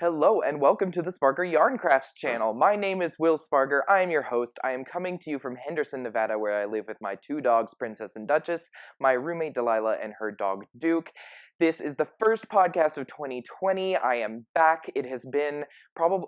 Hello and welcome to the Spargur Yarn Crafts channel. My name is Will Spargur. I am your host. I am coming to you from Henderson, Nevada, where I live with my two dogs, Princess and Duchess, my roommate Delilah, and her dog Duke. This is the first podcast of 2020. I am back. It has been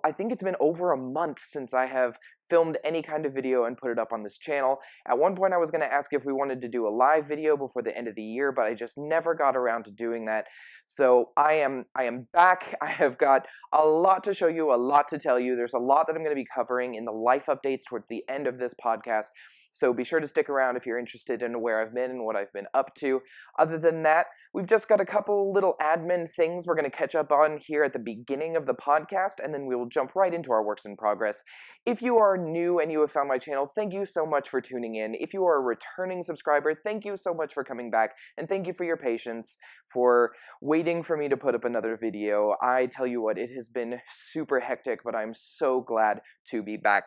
I think it's been over a month since I have filmed any kind of video and put it up on this channel. At one point I was going to ask if we wanted to do a live video before the end of the year, but I just never got around to doing that. So I am back. I have got a lot to show you, a lot to tell you. There's a lot that I'm going to be covering in the life updates towards the end of this podcast, so be sure to stick around if you're interested in where I've been and what I've been up to. Other than that, we've just got a couple little admin things we're going to catch up on here at the beginning of the podcast, and then we will jump right into our works in progress. If you are new and you have found my channel, thank you so much for tuning in. If you are a returning subscriber, thank you so much for coming back, and thank you for your patience, for waiting for me to put up another video. I tell you what, it has been super hectic, but I'm so glad to be back.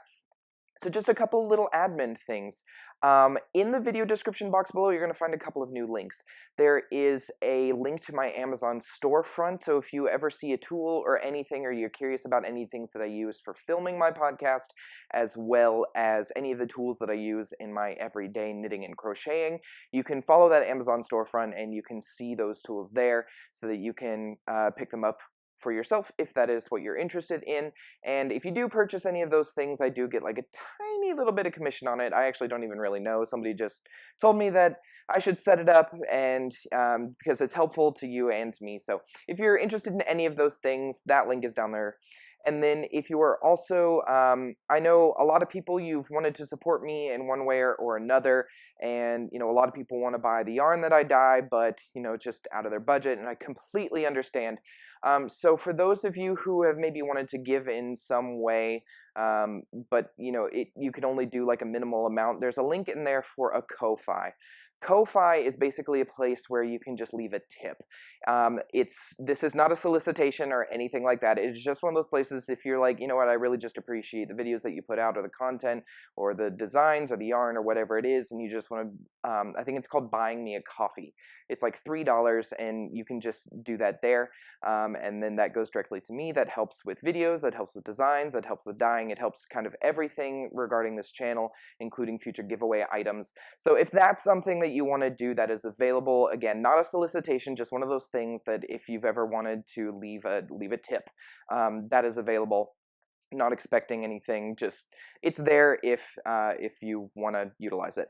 So just a couple little admin things. In the video description box below, you're going to find a couple of new links. There is a link to my Amazon storefront, so if you ever see a tool or anything, or you're curious about any things that I use for filming my podcast, as well as any of the tools that I use in my everyday knitting and crocheting, you can follow that Amazon storefront and you can see those tools there so that you can pick them up for yourself if that is what you're interested in. And if you do purchase any of those things, I do get like a tiny little bit of commission on it. I actually don't even really know. Somebody just told me that I should set it up, and because it's helpful to you and to me. So if you're interested in any of those things, that link is down there. And then if you are also, I know a lot of people, you've wanted to support me in one way or another, and a lot of people want to buy the yarn that I dye, but just out of their budget, and I completely understand. So for those of you who have maybe wanted to give in some way, but you can only do like a minimal amount, there's a link in there for a Ko-Fi. Ko-Fi is basically a place where you can just leave a tip. This is not a solicitation or anything like that. It's just one of those places if you're like, you know what, I really just appreciate the videos that you put out, or the content, or the designs, or the yarn, or whatever it is, and you just want to, I think it's called buying me a coffee. It's like $3, and you can just do that there, and then that goes directly to me. That helps with videos, that helps with designs, that helps with dyeing, it helps kind of everything regarding this channel, including future giveaway items. So if that's something that you want to do, that is available. Again, not a solicitation, just one of those things that if you've ever wanted to leave a tip, that is available. Not expecting anything, just it's there if you want to utilize it.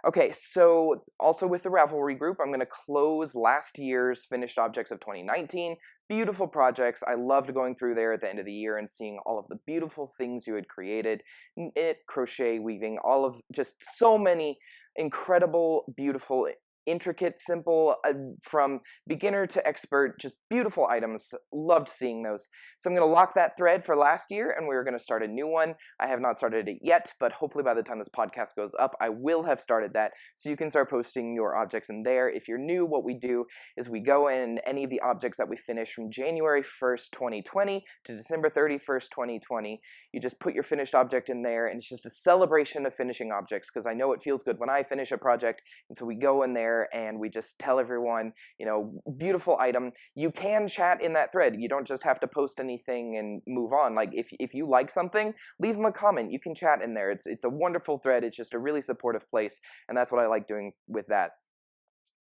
Okay, so also with the Ravelry group, I'm going to close last year's finished objects of 2019. Beautiful projects. I loved going through there at the end of the year and seeing all of the beautiful things you had created. Knit, crochet, weaving, all of just so many incredible, beautiful, intricate, simple, from beginner to expert, just beautiful items. Loved seeing those. So I'm going to lock that thread for last year, and we're going to start a new one. I have not started it yet, but hopefully by the time this podcast goes up, I will have started that, so you can start posting your objects in there. If you're new, what we do is we go in any of the objects that we finish from January 1st, 2020 to December 31st, 2020. You just put your finished object in there, and it's just a celebration of finishing objects, because I know it feels good when I finish a project, and so we go in there and we just tell everyone, beautiful item. You can chat in that thread. You don't just have to post anything and move on. Like if you like something, leave them a comment. You can chat in there. It's a wonderful thread. It's just a really supportive place, and that's what I like doing with that.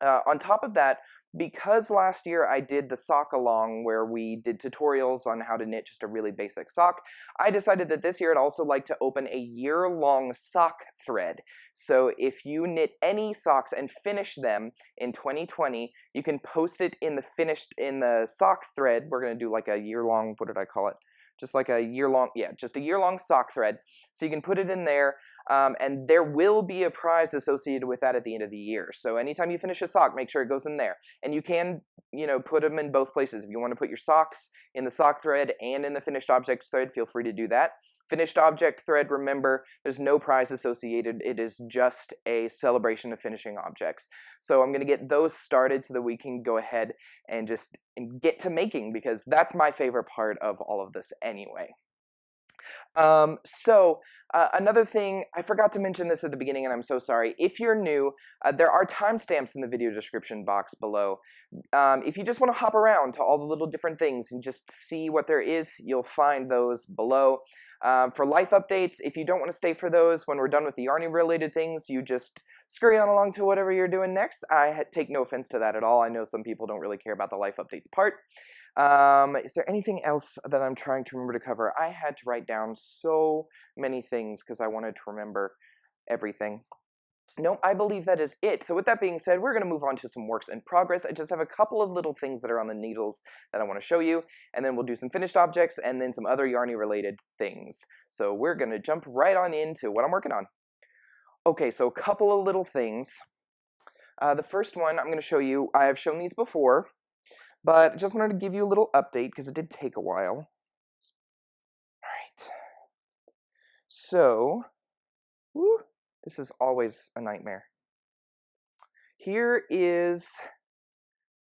On top of that, because last year I did the sock along where we did tutorials on how to knit just a really basic sock, I decided that this year I'd also like to open a year-long sock thread. So if you knit any socks and finish them in 2020, you can post it in the sock thread. We're going to do like a year-long, what did I call it? Just like a year-long, just a year-long sock thread. So you can put it in there, and there will be a prize associated with that at the end of the year. So anytime you finish a sock, make sure it goes in there. And you can, put them in both places. If you want to put your socks in the sock thread and in the finished objects thread, feel free to do that. Finished object thread, remember, there's no prize associated. It is just a celebration of finishing objects. So I'm going to get those started so that we can go ahead and just get to making, because that's my favorite part of all of this anyway. Another thing, I forgot to mention this at the beginning and I'm so sorry. If you're new, there are timestamps in the video description box below. If you just want to hop around to all the little different things and just see what there is, you'll find those below. For life updates, if you don't want to stay for those, when we're done with the yarning related things, you just scurry on along to whatever you're doing next. I take no offense to that at all. I know some people don't really care about the life updates part. Is there anything else that I'm trying to remember to cover? I had to write down so many things because I wanted to remember everything. No, I believe that is it. So with that being said, we're going to move on to some works in progress. I just have a couple of little things that are on the needles that I want to show you, and then we'll do some finished objects and then some other yarny related things. So we're going to jump right on into what I'm working on. Okay, so a couple of little things. The first one I'm going to show you, I have shown these before, but I just wanted to give you a little update because it did take a while. Alright. So, this is always a nightmare. Here is,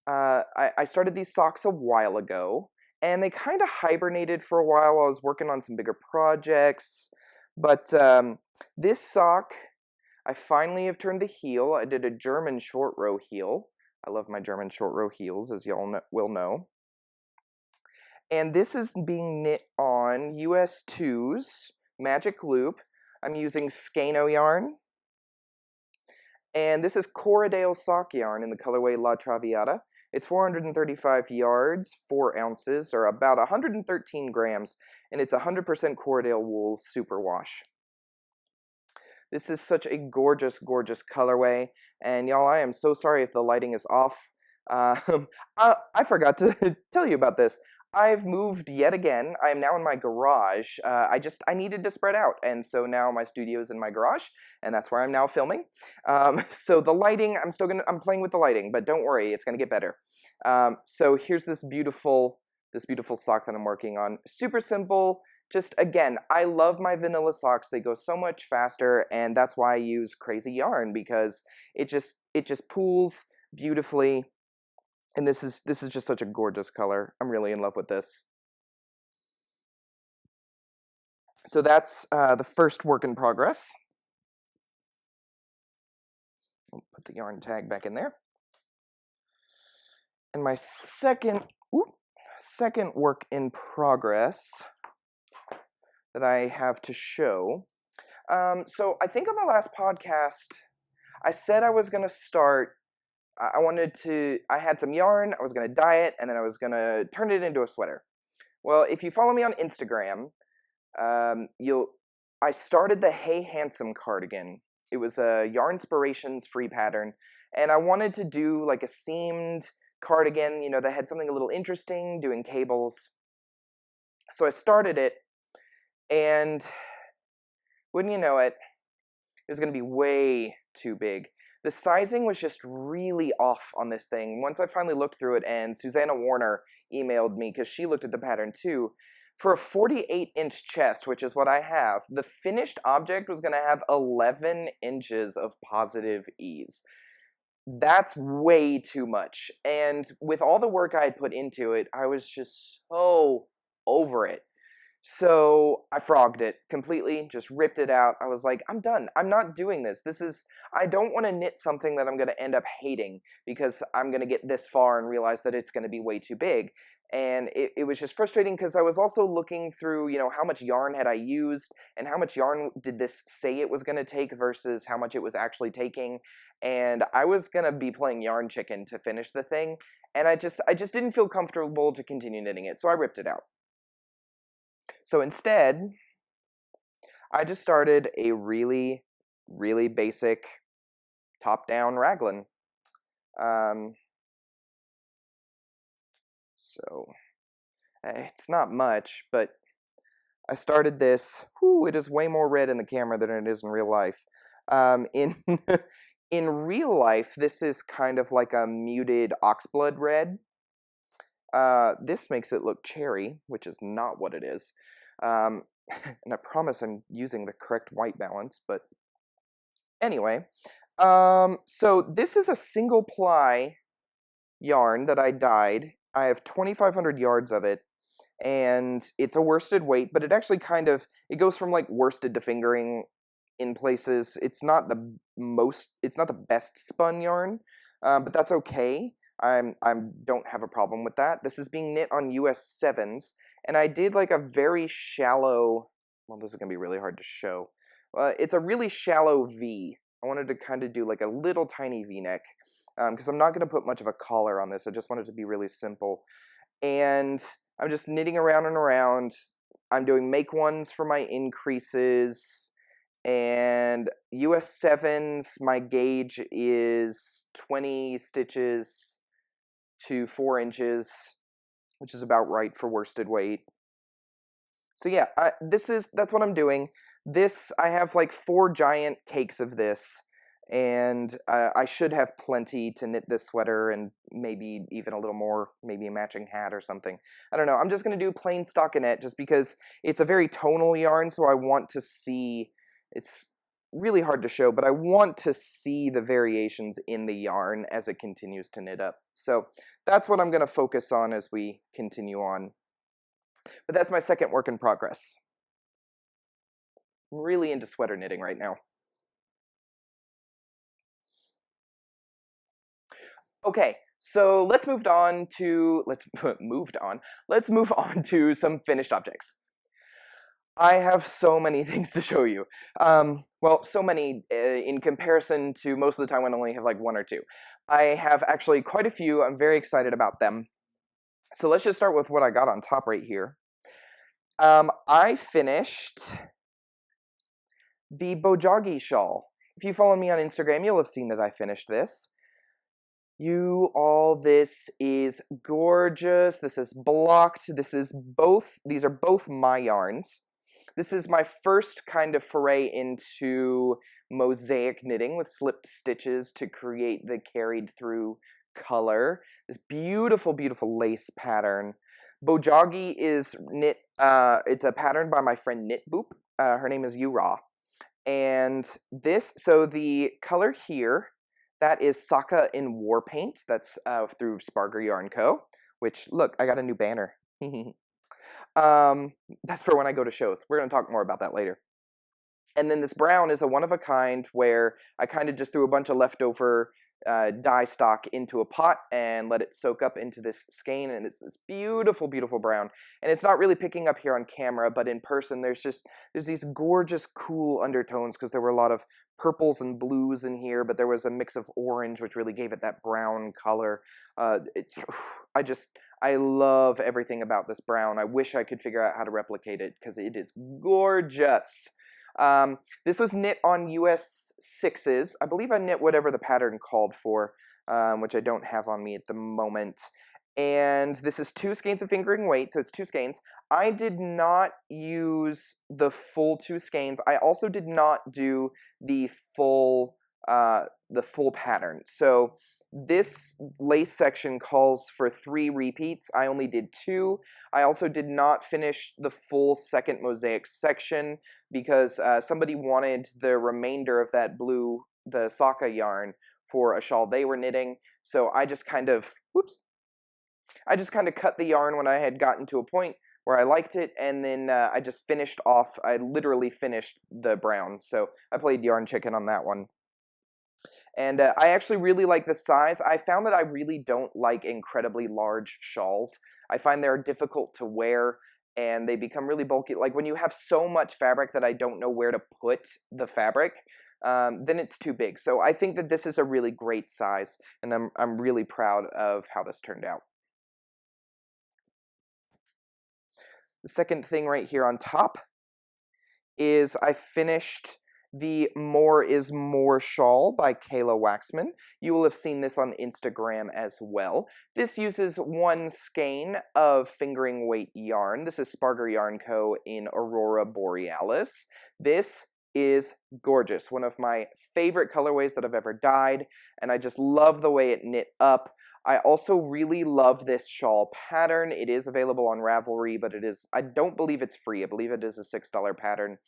I started these socks a while ago, and they kind of hibernated for a while while I was working on some bigger projects, but this sock, I finally have turned the heel. I did a German short row heel. I love my German short row heels, as y'all will know. And this is being knit on US 2's Magic Loop. I'm using Skeino yarn. And this is Corriedale sock yarn in the colorway La Traviata. It's 435 yards, 4 ounces, or about 113 grams, and it's 100% Corriedale wool superwash. This is such a gorgeous, gorgeous colorway, and y'all, I am so sorry if the lighting is off. I forgot to tell you about this. I've moved yet again. I am now in my garage. I needed to spread out, and so now my studio is in my garage, and that's where I'm now filming. So the lighting, I'm playing with the lighting, but don't worry, it's gonna get better. So here's this beautiful sock that I'm working on. Super simple. Just, again, I love my vanilla socks. They go so much faster, and that's why I use crazy yarn, because it just pools beautifully, and this is just such a gorgeous color. I'm really in love with this. So that's the first work in progress. I'll put the yarn tag back in there. And my second work in progress that I have to show. So I think on the last podcast, I said I was going to start, I had some yarn, I was going to dye it, and then I was going to turn it into a sweater. Well, if you follow me on Instagram, I started the Hey Handsome cardigan. It was a Yarnspirations free pattern, and I wanted to do like a seamed cardigan, you know, that had something a little interesting, doing cables. So I started it, and wouldn't you know it, it was going to be way too big. The sizing was just really off on this thing. Once I finally looked through it, and Susanna Warner emailed me because she looked at the pattern too, for a 48-inch chest, which is what I have, the finished object was going to have 11 inches of positive ease. That's way too much. And with all the work I had put into it, I was just so over it. So I frogged it completely, just ripped it out. I was like, I'm done. I'm not doing this. I don't want to knit something that I'm going to end up hating because I'm going to get this far and realize that it's going to be way too big. And it was just frustrating because I was also looking through, you know, how much yarn had I used and how much yarn did this say it was going to take versus how much it was actually taking. And I was going to be playing yarn chicken to finish the thing. And I just didn't feel comfortable to continue knitting it. So I ripped it out. So instead, I just started a really, really basic top-down raglan. So it's not much, but I started this. Whew, it is way more red in the camera than it is in real life. In real life, this is kind of like a muted oxblood red. This makes it look cherry, which is not what it is. And I promise I'm using the correct white balance, but anyway. So this is a single ply yarn that I dyed. I have 2,500 yards of it, and it's a worsted weight, but it actually kind of, it goes from like worsted to fingering in places. It's not the best spun yarn, but that's okay. I don't have a problem with that. This is being knit on US 7s, and I did like a very shallow, well, this is going to be really hard to show. It's a really shallow V. I wanted to kind of do like a little tiny V-neck, because I'm not going to put much of a collar on this. I just want it to be really simple. And I'm just knitting around and around. I'm doing make ones for my increases, and US 7s, my gauge is 20 stitches to 4 inches, which is about right for worsted weight. So yeah, that's what I'm doing. This, I have like 4 giant cakes of this, and I should have plenty to knit this sweater, and maybe even a little more, maybe a matching hat or something. I don't know, I'm just going to do plain stockinette just because it's a very tonal yarn, so I want to see, it's really hard to show, but I want to see the variations in the yarn as it continues to knit up. So that's what I'm going to focus on as we continue on. But that's my second work in progress. I'm really into sweater knitting right now. Okay, so let's move on to some finished objects. I have so many things to show you. Well, so many in comparison to most of the time when I only have like 1 or 2. I have actually quite a few. I'm very excited about them. So let's just start with what I got on top right here. I finished the Bojagi Shawl. If you follow me on Instagram, you'll have seen that I finished this. This is gorgeous. This is blocked. These are both my yarns. This is my first kind of foray into mosaic knitting with slipped stitches to create the carried through color. This beautiful, beautiful lace pattern. Bojagi is knit, it's a pattern by my friend Knit Boop. Her name is Yura. And so the color here, that is Saka in War Paint. That's through Spargur Yarn Co. Which, look, I got a new banner. That's for when I go to shows. We're going to talk more about that later. And then this brown is a one-of-a-kind where I kind of just threw a bunch of leftover dye stock into a pot and let it soak up into this skein, and it's this beautiful, beautiful brown. And it's not really picking up here on camera, but in person there's these gorgeous, cool undertones because there were a lot of purples and blues in here, but there was a mix of orange which really gave it that brown color. I love everything about this brown. I wish I could figure out how to replicate it because it is gorgeous. This was knit on US 6s. I believe I knit whatever the pattern called for, which I don't have on me at the moment. And this is 2 skeins of fingering weight, so it's 2 skeins. I did not use the full 2 skeins. I also did not do the full pattern. So this lace section calls for 3 repeats. I only did 2. I also did not finish the full second mosaic section because somebody wanted the remainder of that blue, the Saka yarn, for a shawl they were knitting. So I just kind of, cut the yarn when I had gotten to a point where I liked it, and then I just finished off, I literally finished the brown. So I played yarn chicken on that one. And I actually really like the size. I found that I really don't like incredibly large shawls. I find they're difficult to wear, and they become really bulky. Like when you have so much fabric that I don't know where to put the fabric, then it's too big. So I think that this is a really great size, and I'm really proud of how this turned out. The second thing right here on top is I finished the More is More shawl by Kayla Waxman. You will have seen this on Instagram as well. This uses 1 skein of fingering weight yarn. This is Spargur Yarn Co. in Aurora Borealis. This is gorgeous. One of my favorite colorways that I've ever dyed, and I just love the way it knit up. I also really love this shawl pattern. It is available on Ravelry, but I don't believe it's free. I believe it is a $6 pattern.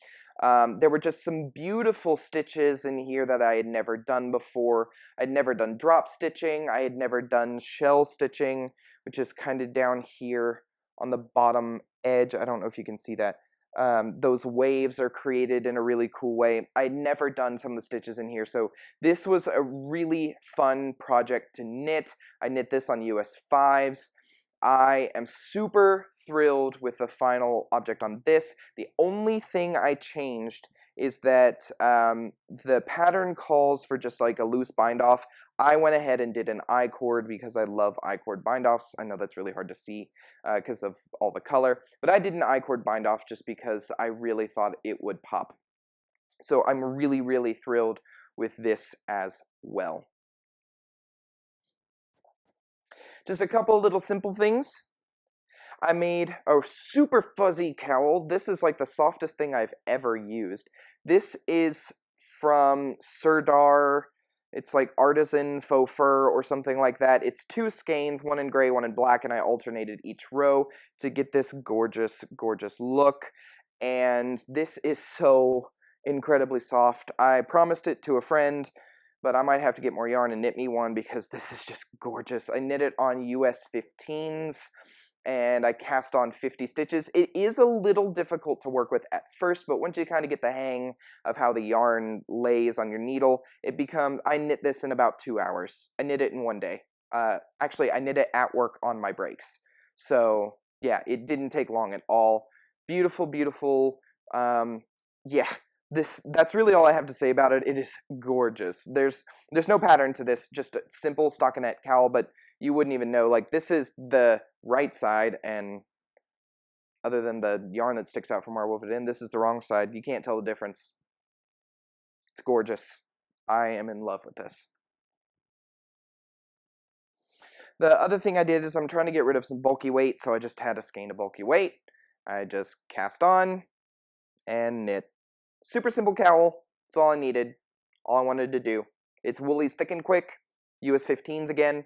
There were just some beautiful stitches in here that I had never done before. I'd never done drop stitching. I had never done shell stitching, which is kind of down here on the bottom edge. I don't know if you can see that. Those waves are created in a really cool way. I'd never done some of the stitches in here, so this was a really fun project to knit. I knit this on US 5s. I am super thrilled with the final object on this. The only thing I changed is that the pattern calls for just like a loose bind off. I went ahead and did an I-cord because I love I-cord bind offs. I know that's really hard to see because of all the color, but I did an I-cord bind off just because I really thought it would pop. So I'm really, really thrilled with this as well. Just a couple little simple things. I made a super fuzzy cowl. This is like the softest thing I've ever used. This is from Sardar. It's like artisan faux fur or something like that. It's 2 skeins, one in gray, one in black, and I alternated each row to get this gorgeous, gorgeous look. And this is so incredibly soft. I promised it to a friend, but I might have to get more yarn and knit me one because this is just gorgeous. I knit it on US 15s. And I cast on 50 stitches. It is a little difficult to work with at first, but once you kind of get the hang of how the yarn lays on your needle, I knit this in about 2 hours. I knit it in 1 day. Actually, I knit it at work on my breaks. So, yeah, it didn't take long at all. Beautiful, beautiful. Yeah, that's really all I have to say about it. It is gorgeous. There's no pattern to this, just a simple stockinette cowl, but you wouldn't even know. Like, this is the right side, and other than the yarn that sticks out from where I wove it in, this is the wrong side. You can't tell the difference. It's gorgeous. I am in love with this. The other thing I did is I'm trying to get rid of some bulky weight, so I just had a skein of bulky weight. I just cast on and knit. Super simple cowl. That's all I needed. All I wanted to do. It's Woolies Thick and Quick. US 15s again.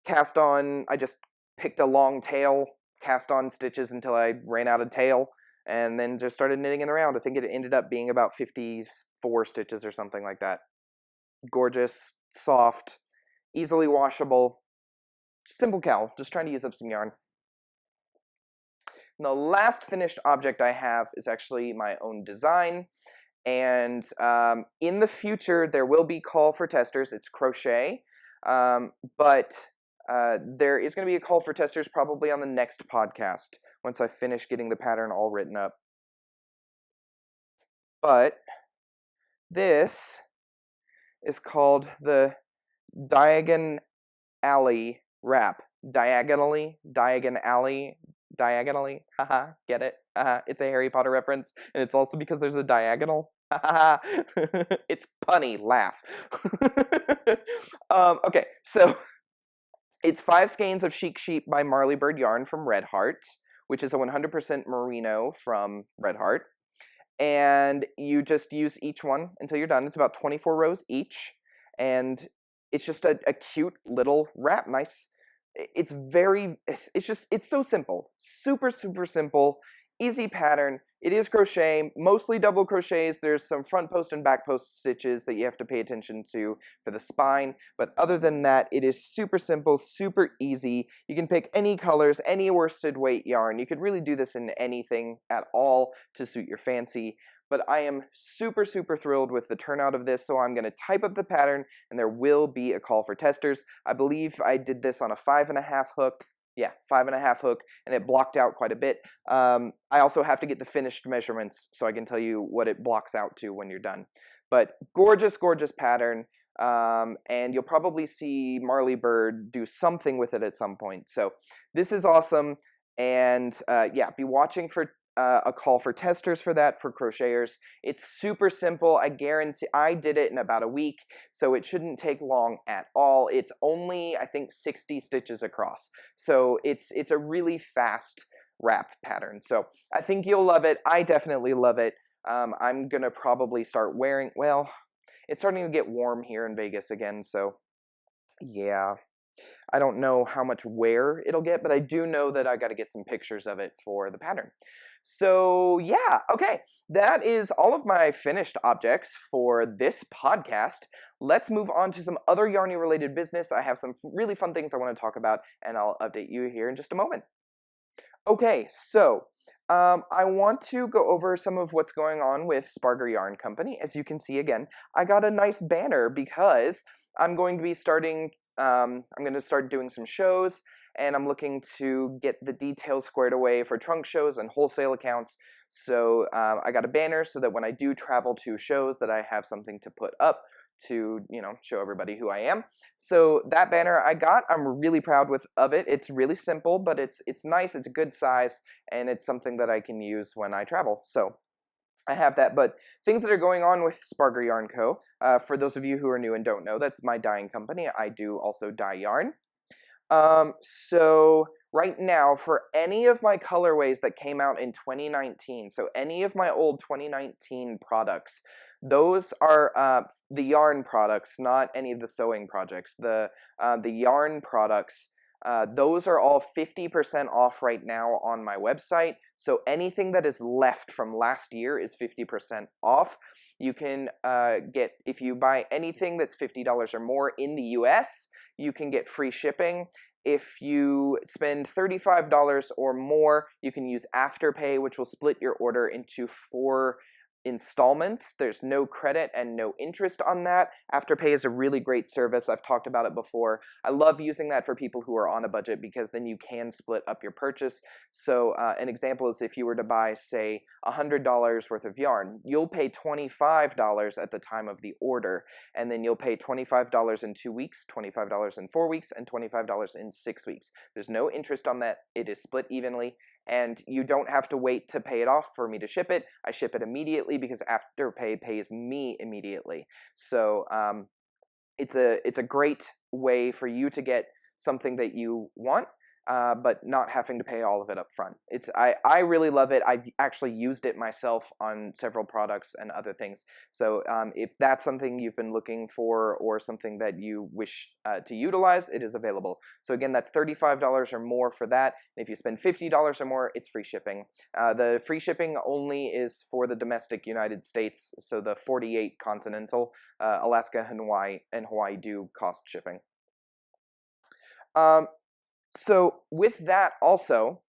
Cast on, I just picked a long tail, cast on stitches until I ran out of tail, and then just started knitting in the round. I think it ended up being about 54 stitches or something like that. Gorgeous, soft, easily washable, simple cowl. Just trying to use up some yarn. And the last finished object I have is actually my own design, and in the future there will be call for testers. It's crochet, but there is going to be a call for testers probably on the next podcast once I finish getting the pattern all written up. But this is called the Diagon Alley wrap. Diagonally, haha, get it? Haha, it's a Harry Potter reference, and it's also because there's a diagonal. Haha, it's punny, laugh. Okay, so it's 5 skeins of Chic Sheep by Marley Bird yarn from Red Heart, which is a 100% merino from Red Heart. And you just use each one until you're done. It's about 24 rows each, and it's just a cute little wrap. Nice. It's so simple. Super, super simple. Easy pattern. It is crochet, mostly double crochets. There's some front post and back post stitches that you have to pay attention to for the spine, but other than that, it is super simple, super easy. You can pick any colors, any worsted weight yarn. You could really do this in anything at all to suit your fancy, but I am super, super thrilled with the turnout of this, so I'm going to type up the pattern, and there will be a call for testers. I believe I did this on a 5.5 hook. Yeah, 5.5 hook, and it blocked out quite a bit. I also have to get the finished measurements so I can tell you what it blocks out to when you're done. But gorgeous, gorgeous pattern, and you'll probably see Marley Bird do something with it at some point. So this is awesome, and yeah, be watching for a call for testers for that, for crocheters. It's super simple. I guarantee I did it in about a week, so it shouldn't take long at all. It's only, I think, 60 stitches across. So it's a really fast wrap pattern. So I think you'll love it. I definitely love it. I'm gonna probably start wearing, well, it's starting to get warm here in Vegas again, so yeah. I don't know how much wear it'll get, but I do know that I got to get some pictures of it for the pattern. So yeah, okay, that is all of my finished objects for this podcast. Let's move on to some other yarny related business. I have some really fun things I want to talk about, and I'll update you here in just a moment. Okay, so I want to go over some of what's going on with Spargur Yarn Company. As you can see again, I got a nice banner because I'm going to be starting, I'm going to start doing some shows, and I'm looking to get the details squared away for trunk shows and wholesale accounts. So I got a banner so that when I do travel to shows that I have something to put up to, you know, show everybody who I am. So that banner I got, I'm really proud of it. It's really simple, but it's nice, it's a good size, and it's something that I can use when I travel. So I have that, but things that are going on with Spargur Yarn Co. For those of you who are new and don't know, that's my dyeing company. I do also dye yarn. So right now, for any of my colorways that came out in 2019, so any of my old 2019 products, those are the yarn products, not any of the sewing projects. The yarn products, those are all 50% off right now on my website. So anything that is left from last year is 50% off. You can get, if you buy anything that's $50 or more in the US, you can get free shipping. If you spend $35 or more, you can use Afterpay, which will split your order into 4 installments. There's no credit and no interest on that. Afterpay is a really great service. I've talked about it before. I love using that for people who are on a budget because then you can split up your purchase. So an example is if you were to buy, say, $100 worth of yarn, you'll pay $25 at the time of the order, and then you'll pay $25 in 2 weeks, $25 in 4 weeks, and $25 in 6 weeks. There's no interest on that. It is split evenly, and you don't have to wait to pay it off for me to ship it. I ship it immediately because Afterpay pays me immediately. So it's a great way for you to get something that you want, but not having to pay all of it up front. I really love it. I've actually used it myself on several products and other things. So if that's something you've been looking for or something that you wish to utilize, it is available. So again, that's $35 or more for that. And if you spend $50 or more, it's free shipping. The free shipping only is for the domestic United States, so the 48 continental, Alaska and Hawaii do cost shipping. So with that also,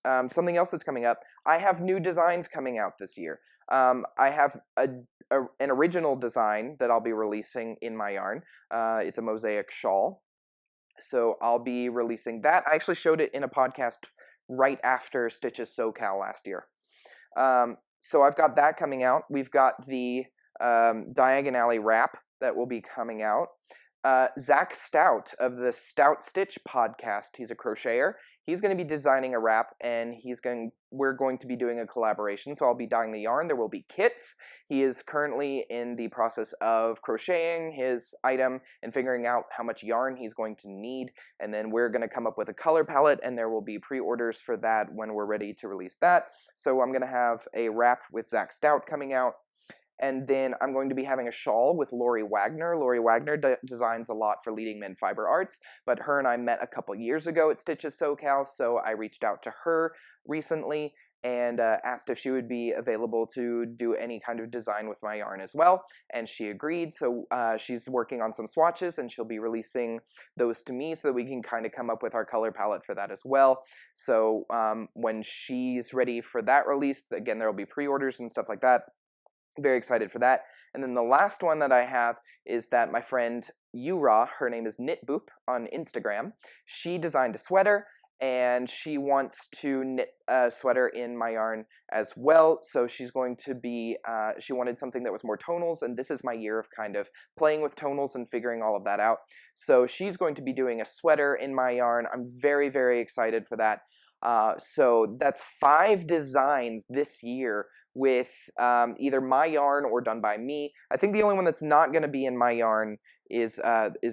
something else that's coming up, I have new designs coming out this year. I have an original design that I'll be releasing in my yarn. It's a mosaic shawl. So I'll be releasing that. I actually showed it in a podcast right after Stitches SoCal last year. So I've got that coming out. We've got the Diagonally wrap that will be coming out. Zach Stout of the Stout Stitch podcast, he's a crocheter. He's going to be designing a wrap, and we're going to be doing a collaboration. So I'll be dyeing the yarn. There will be kits. He is currently in the process of crocheting his item and figuring out how much yarn he's going to need. And then we're going to come up with a color palette, and there will be pre-orders for that when we're ready to release that. So I'm going to have a wrap with Zach Stout coming out. And then I'm going to be having a shawl with Lori Wagner. Lori Wagner designs a lot for Leading Men Fiber Arts, but her and I met a couple years ago at Stitches SoCal, so I reached out to her recently and asked if she would be available to do any kind of design with my yarn as well, and she agreed. So she's working on some swatches, and she'll be releasing those to me so that we can kind of come up with our color palette for that as well. So when she's ready for that release, again, there will be pre-orders and stuff like that. Very excited for that. And then the last one that I have is that my friend Yura, her name is Knitboop on Instagram, she designed a sweater, and she wants to knit a sweater in my yarn as well. So she's going to be, she wanted something that was more tonals, and this is my year of kind of playing with tonals and figuring all of that out. So she's going to be doing a sweater in my yarn. I'm very, very excited for that. So that's 5 designs this year with either my yarn or done by me. I think the only one that's not going to be in my yarn is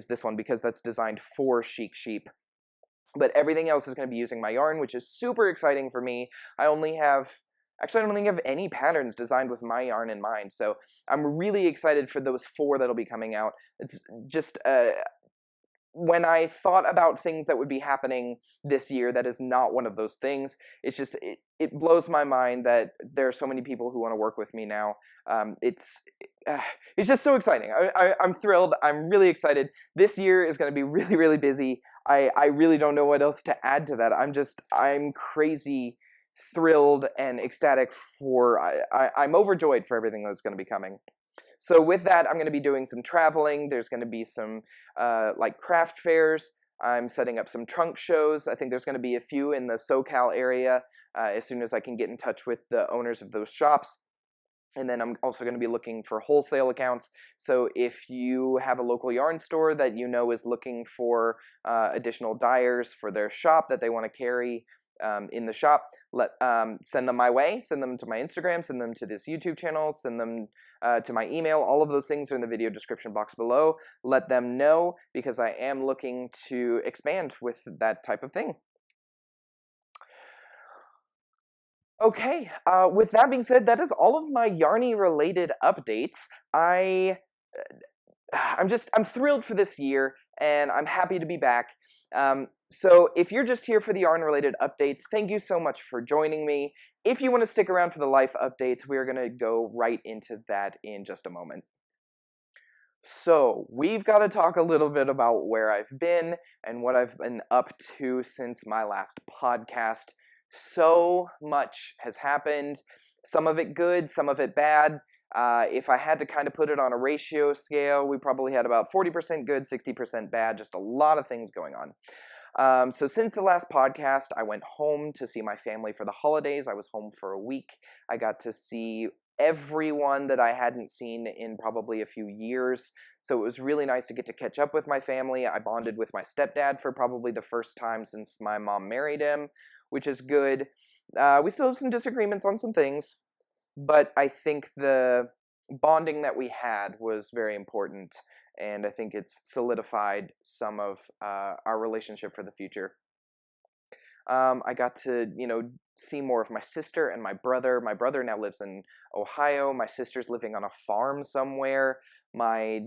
this one, because that's designed for Chic Sheep. But everything else is going to be using my yarn, which is super exciting for me. I don't think I have any patterns designed with my yarn in mind. So I'm really excited for those 4 that'll be coming out. It's just when I thought about things that would be happening this year, that is not one of those things. It's just, it blows my mind that there are so many people who want to work with me now. It's just so exciting. I'm thrilled. I'm really excited. This year is going to be really, really busy. I really don't know what else to add to that. I'm crazy thrilled and ecstatic for, I'm overjoyed for everything that's going to be coming. So with that, I'm going to be doing some traveling. There's going to be some like craft fairs. I'm setting up some trunk shows. I think there's going to be a few in the SoCal area as soon as I can get in touch with the owners of those shops. And then I'm also going to be looking for wholesale accounts. So if you have a local yarn store that you know is looking for additional dyers for their shop that they want to carry in the shop, send them my way, send them to my Instagram, send them to this YouTube channel, send them to my email. All of those things are in the video description box below. Let them know, because I am looking to expand with that type of thing. Okay, with that being said, that is all of my Yarny related updates. I'm thrilled for this year, and I'm happy to be back. So if you're just here for the yarn-related updates, thank you so much for joining me. If you want to stick around for the life updates, we're going to go right into that in just a moment. So, we've got to talk a little bit about where I've been and what I've been up to since my last podcast. So much has happened, some of it good, some of it bad. If I had to kind of put it on a ratio scale, we probably had about 40% good, 60% bad, just a lot of things going on. So since the last podcast, I went home to see my family for the holidays. I was home for a week. I got to see everyone that I hadn't seen in probably a few years. So it was really nice to get to catch up with my family. I bonded with my stepdad for probably the first time since my mom married him, which is good. We still have some disagreements on some things, but I think the bonding that we had was very important, and I think it's solidified some of our relationship for the future. I got to, see more of my sister and my brother. My brother now lives in Ohio. My sister's living on a farm somewhere. My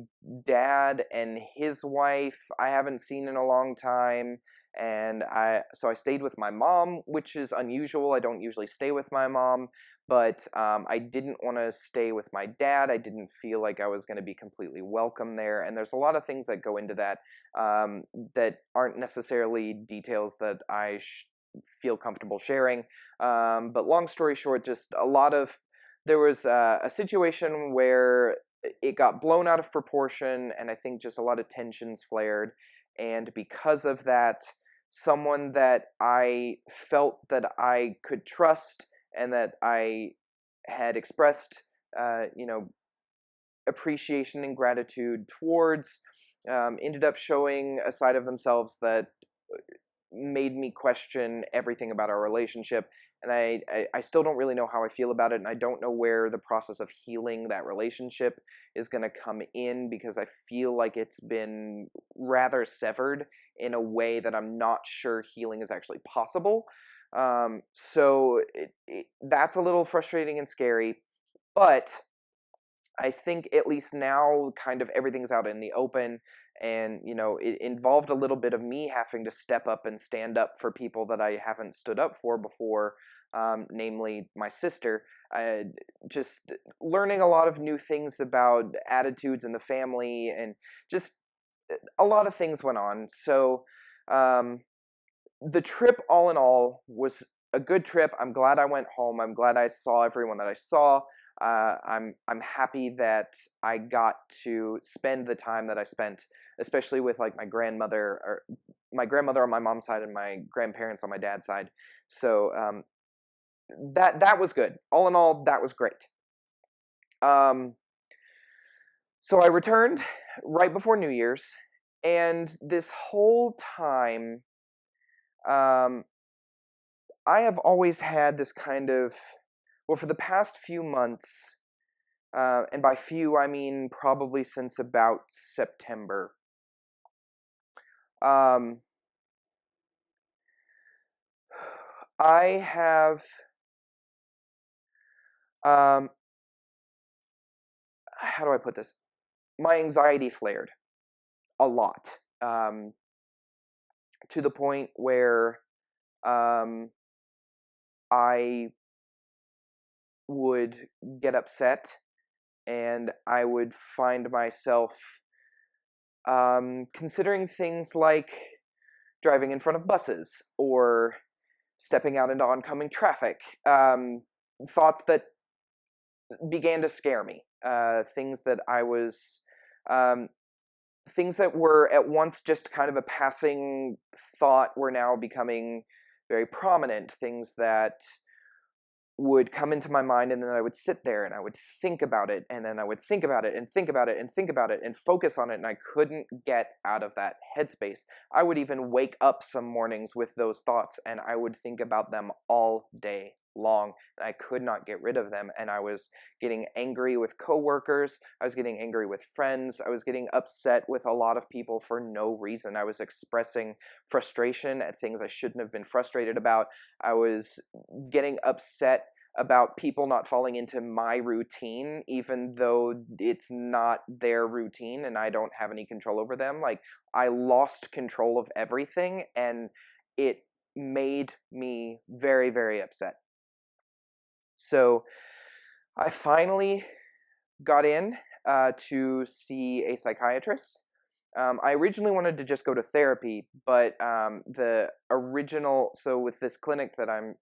dad and his wife I haven't seen in a long time. And so I stayed with my mom, which is unusual. I don't usually stay with my mom, but I didn't want to stay with my dad. I didn't feel like I was going to be completely welcome there. And there's a lot of things that go into that that aren't necessarily details that I feel comfortable sharing. But long story short, there was a situation where it got blown out of proportion, and I think just a lot of tensions flared. And because of that, someone that I felt that I could trust and that I had expressed, appreciation and gratitude towards, ended up showing a side of themselves that made me question everything about our relationship. And I still don't really know how I feel about it, and I don't know where the process of healing that relationship is going to come in, because I feel like it's been rather severed in a way that I'm not sure healing is actually possible. So that's a little frustrating and scary, but I think at least now kind of everything's out in the open, and it involved a little bit of me having to step up and stand up for people that I haven't stood up for before, namely my sister. Just learning a lot of new things about attitudes in the family, and just a lot of things went on. So the trip all in all was a good trip. I'm glad I went home. I'm glad I saw everyone that I saw. I'm happy that I got to spend the time that I spent, especially with like my grandmother on my mom's side and my grandparents on my dad's side. So that was good. All in all, that was great. So I returned right before New Year's, and this whole time, I have always had this kind of, well, for the past few months, and by few I mean probably since about September, I have, how do I put this? My anxiety flared a lot. to the point where I would get upset, and I would find myself considering things like driving in front of buses or stepping out into oncoming traffic. Thoughts that began to scare me. Things that I was, things that were at once just kind of a passing thought were now becoming very prominent. Things that would come into my mind, and then I would sit there and I would think about it, and then I would think about it and think about it and think about it and focus on it, and I couldn't get out of that headspace. I would even wake up some mornings with those thoughts, and I would think about them all day long, and I could not get rid of them, and I was getting angry with coworkers, I was getting angry with friends, I was getting upset with a lot of people for no reason. I was expressing frustration at things I shouldn't have been frustrated about. I was getting upset about people not falling into my routine, even though it's not their routine and I don't have any control over them. Like, I lost control of everything, and it made me very, very upset. So I finally got in to see a psychiatrist. I originally wanted to just go to therapy, but the original, so with this clinic that I'm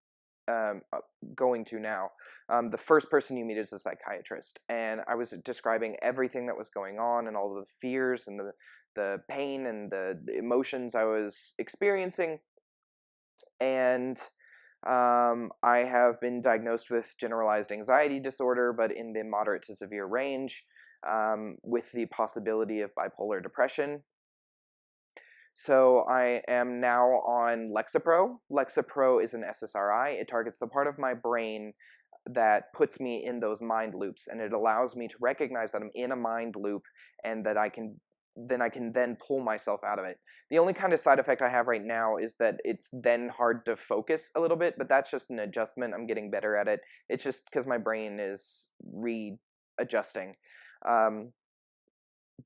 going to now, the first person you meet is a psychiatrist, and I was describing everything that was going on and all the fears and the pain and the emotions I was experiencing, and I have been diagnosed with generalized anxiety disorder, but in the moderate to severe range, with the possibility of bipolar depression. So I am now on Lexapro. Lexapro is an SSRI. It targets the part of my brain that puts me in those mind loops, and it allows me to recognize that I'm in a mind loop, and that I can then pull myself out of it. The only kind of side effect I have right now is that it's then hard to focus a little bit, but that's just an adjustment. I'm getting better at it. It's just because my brain is readjusting.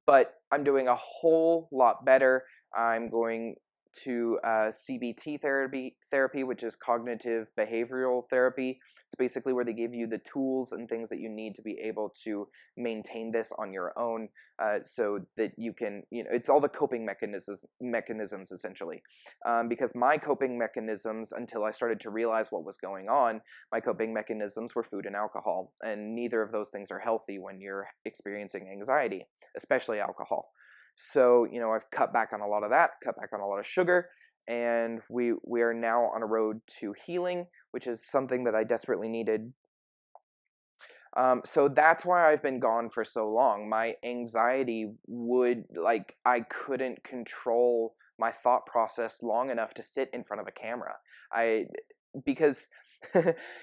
But I'm doing a whole lot better. I'm going to CBT therapy, which is cognitive behavioral therapy. It's basically where they give you the tools and things that you need to be able to maintain this on your own, so that you can, it's all the coping mechanisms essentially. Because my coping mechanisms, until I started to realize what was going on, my coping mechanisms were food and alcohol, and neither of those things are healthy when you're experiencing anxiety, especially alcohol. So, I've cut back on a lot of that, cut back on a lot of sugar, and we are now on a road to healing, which is something that I desperately needed. So that's why I've been gone for so long. My anxiety I couldn't control my thought process long enough to sit in front of a camera. Because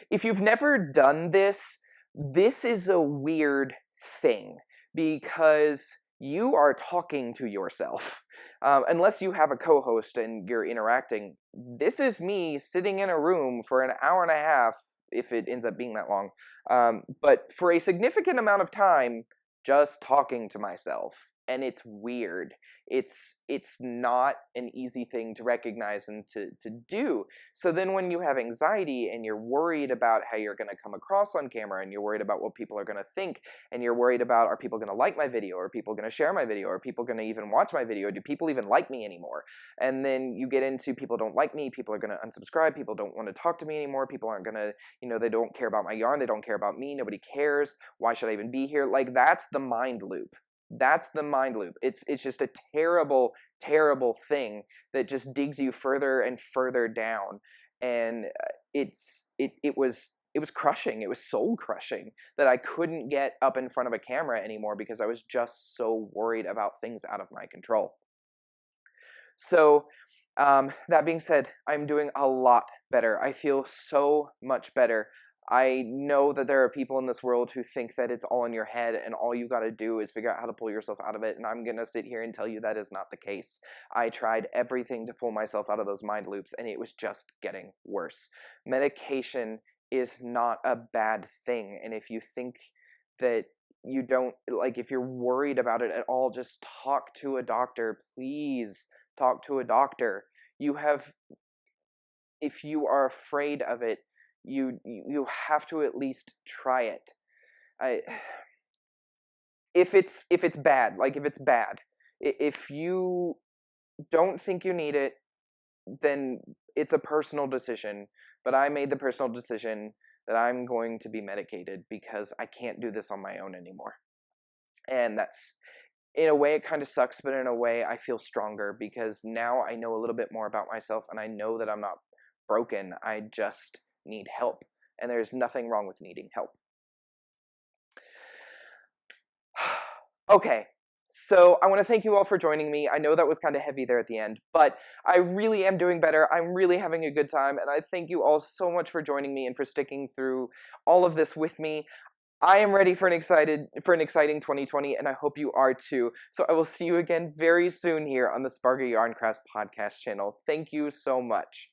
if you've never done this, this is a weird thing, because you are talking to yourself. Unless you have a co-host and you're interacting, this is me sitting in a room for an hour and a half, if it ends up being that long, but for a significant amount of time, just talking to myself. And it's weird. It's not an easy thing to recognize and to do. So then when you have anxiety and you're worried about how you're going to come across on camera, and you're worried about what people are going to think, and you're worried about, are people going to like my video, are people going to share my video, are people going to even watch my video, do people even like me anymore? And then you get into, people don't like me, people are going to unsubscribe, people don't want to talk to me anymore, people aren't going to, they don't care about my yarn, they don't care about me, nobody cares, why should I even be here? Like, that's the mind loop. That's the mind loop. It's just a terrible, terrible thing that just digs you further and further down. And it was crushing. It was soul crushing that I couldn't get up in front of a camera anymore because I was just so worried about things out of my control. So that being said, I'm doing a lot better. I feel so much better. I know that there are people in this world who think that it's all in your head and all you got to do is figure out how to pull yourself out of it, and I'm going to sit here and tell you that is not the case. I tried everything to pull myself out of those mind loops, and it was just getting worse. Medication is not a bad thing, and if you think that you don't, like, if you're worried about it at all, just talk to a doctor. Please talk to a doctor. If you are afraid of it, you have to at least try it. If it's bad, like if it's bad, if you don't think you need it, then it's a personal decision. But I made the personal decision that I'm going to be medicated because I can't do this on my own anymore. And that's, in a way, it kind of sucks, but in a way I feel stronger because now I know a little bit more about myself and I know that I'm not broken. I just need help. And there's nothing wrong with needing help. Okay, so I want to thank you all for joining me. I know that was kind of heavy there at the end, but I really am doing better. I'm really having a good time, and I thank you all so much for joining me and for sticking through all of this with me. I am ready for an exciting 2020, and I hope you are too. So I will see you again very soon here on the Spargur Yarn Crafts podcast channel. Thank you so much.